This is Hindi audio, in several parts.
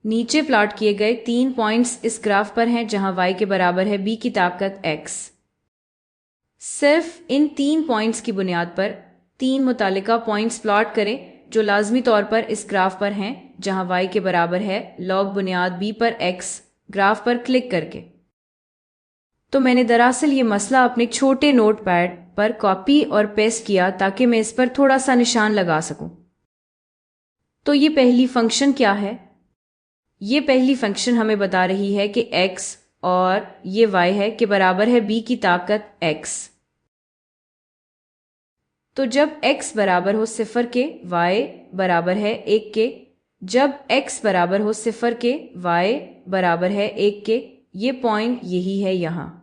नीचे प्लॉट किए गए 3 पॉइंट्स इस ग्राफ पर हैं जहां y के बराबर है b की ताकत x। सिर्फ इन 3 पॉइंट्स की बुनियाद पर 3 मुतालिका पॉइंट्स प्लॉट करें जो लाजमी तौर पर इस ग्राफ पर हैं जहां y के बराबर है log बुनियाद b पर x। ग्राफ पर क्लिक करके तो मैंने दरअसल ये मसला अपने छोटे नोटपैड पर कॉपी और पेस्ट किया ताकि मैं इस पर थोड़ा सा निशान लगा सकूं। तो ये पहली फंक्शन क्या है? ये पहली फंक्शन हमें बता रही है कि x और ये y है के बराबर है b की ताकत x। तो जब x बराबर हो 0 के y बराबर है 1 के, जब x बराबर हो 0 के y बराबर है 1 के, ये पॉइंट यही है यहाँ।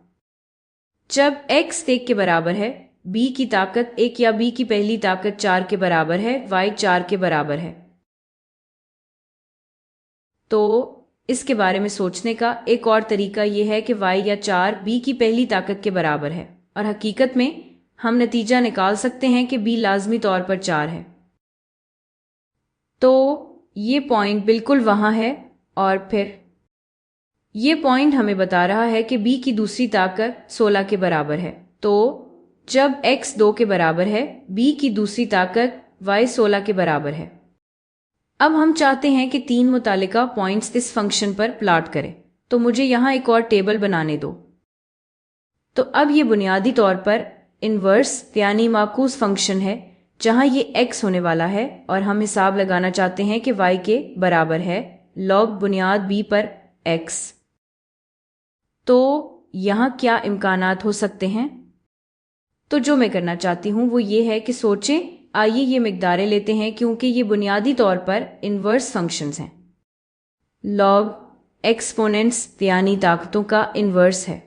जब x 1 के बराबर है b की ताकत 1 या b की पहली ताकत 4 के बराबर है, y 4 के बराबर है। तो इसके बारे में सोचने का एक और तरीका यह है कि y या 4 b की पहली ताकत के बराबर है और हकीकत में हम नतीजा निकाल सकते हैं कि b लाजमी तौर पर 4 है। तो ये पॉइंट बिल्कुल वहां है और फिर ये पॉइंट हमें बता रहा है कि b की दूसरी ताकत 16 के बराबर है। तो जब x 2 के बराबर है b की दूसरी ताकत y 16 के बराबर है। अब हम चाहते हैं कि 3 मुतालिका पॉइंट्स इस फंक्शन पर प्लॉट करें, तो मुझे यहाँ एक और टेबल बनाने दो। तो अब ये बुनियादी तौर पर इन्वर्स यानी माकूस फंक्शन है जहाँ ये x होने वाला है और हम हिसाब लगाना चाहते हैं कि y के बराबर है log बुनियाद b पर x। तो यहाँ क्या इम्कानात हो सकते हैं? तो जो मैं करना चाहती हूँ वो ये है कि सोचें, आइए ये मिकदारें लेते हैं क्योंकि ये बुनियादी तौर पर इन्वर्स फंक्शंस हैं। log एक्सपोनेंट्स यानी ताकतों का इन्वर्स है।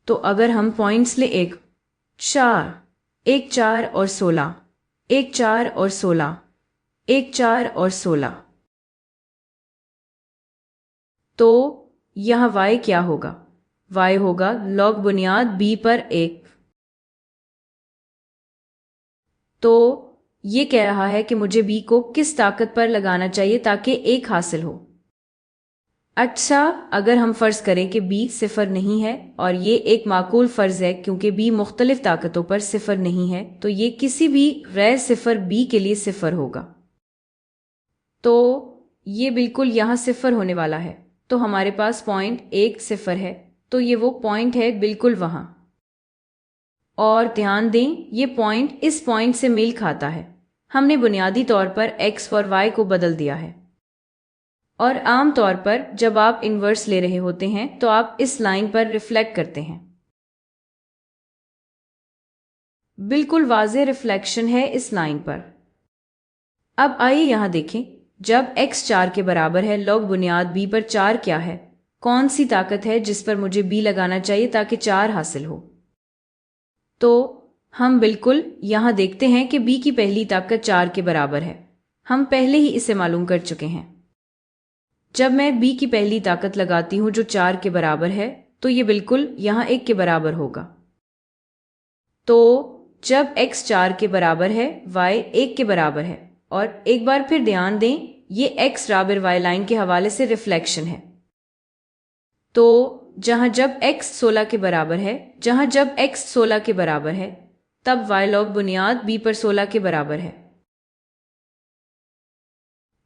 तो अगर हम पॉइंट्स ले 1 4 1 4 और 16 1 4 और 16 1 4 और 16, तो यहाँ y क्या होगा? y होगा log बुनियाद b पर 1। तो ये कह रहा है कि मुझे b को किस ताकत पर लगाना चाहिए ताकि 1 हासिल हो। अच्छा, अगर हम फर्ज करें कि b 0 नहीं है और ये एक माकूल फर्ज है क्योंकि b मुख्तलिफ ताकतों पर 0 नहीं है, तो ये किसी भी गैर 0 b के लिए 0 होगा। तो ये बिल्कुल यहाँ 0 होने वाला है। तो हमारे पास पॉइंट 1 0 है, तो ये वो पॉइंट है बिल्कुल वहाँ। और ध्यान दें, ये पॉइंट इस पॉइंट से मेल खाता है। हमने बुनियादी तौर पर x और y को बदल दिया है। और आम तौर पर जब आप इन्वर्स ले रहे होते हैं तो आप इस लाइन पर रिफ्लेक्ट करते हैं। बिल्कुल वाज़ेह रिफ्लेक्शन है इस लाइन पर। अब आइए यहाँ देखें, जब x 4 के बराबर है log बुनियाद b पर 4 क्या है? कौन सी ताकत है जिस पर मुझे b लगाना चाहिए ताकि 4 हासिल हो? तो हम बिल्कुल यहाँ देखते हैं कि b की पहली ताकत 4 के बराबर है। हम पहले ही इसे मालूम कर चुके हैं। जब मैं b की पहली ताकत लगाती हूँ जो 4 के बराबर है, तो ये बिल्कुल यहाँ 1 के बराबर होगा। तो जब x 4 के बराबर है y 1 के बराबर है। और एक बार फिर ध्यान दें, ये x बराबर y लाइन के हवाले से रिफ्लेक्शन है। तो जब x 16 के बराबर है, जब x 16 के बराबर है, तब y log बुनियाद b पर 16 के बराबर है।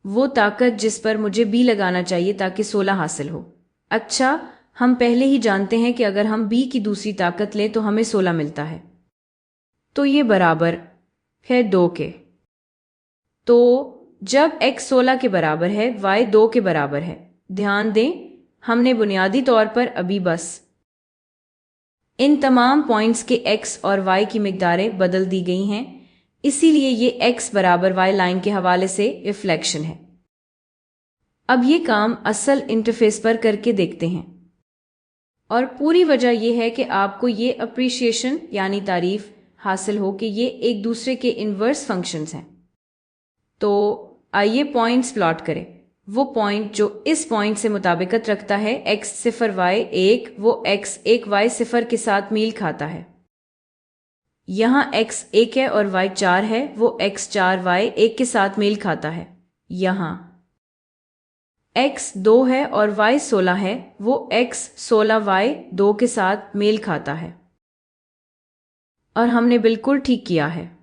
वो ताकत जिस पर मुझे b लगाना चाहिए ताकि 16 हासिल हो। अच्छा, हम पहले ही जानते हैं कि अगर हम b की दूसरी ताकत लें तो हमें 16 मिलता है। तो ये बराबर है 2 के। तो जब x 16 के बराबर है y 2 के बराबर है। ध्यान दें, हमने बुनियादी तौर पर अभी बस इन तमाम पॉइंट्स के x और y की मिकदारें बदल दी गई हैं, इसीलिए ये x बराबर y लाइन के हवाले से रिफ्लेक्शन है। अब ये काम असल इंटरफेस पर करके देखते हैं। और पूरी वजह यह है कि आपको ये अप्रिशिएशन यानी तारीफ हासिल हो कि ये एक दूसरे के इन्वर्स फंक्शंस हैं। तो आइए पॉइंट्स प्लॉट करें। वो पॉइंट जो इस पॉइंट से मुताबिकत रखता है x 0 y 1, वो x 1 y 0 के साथ मेल खाता है। यहाँ x 1 है और y 4 है, वो x 4 y 1 के साथ मेल खाता है। यहाँ x 2 है और y 16 है, वो x 16 y 2 के साथ मेल खाता है। और हमने बिल्कुल ठीक किया है।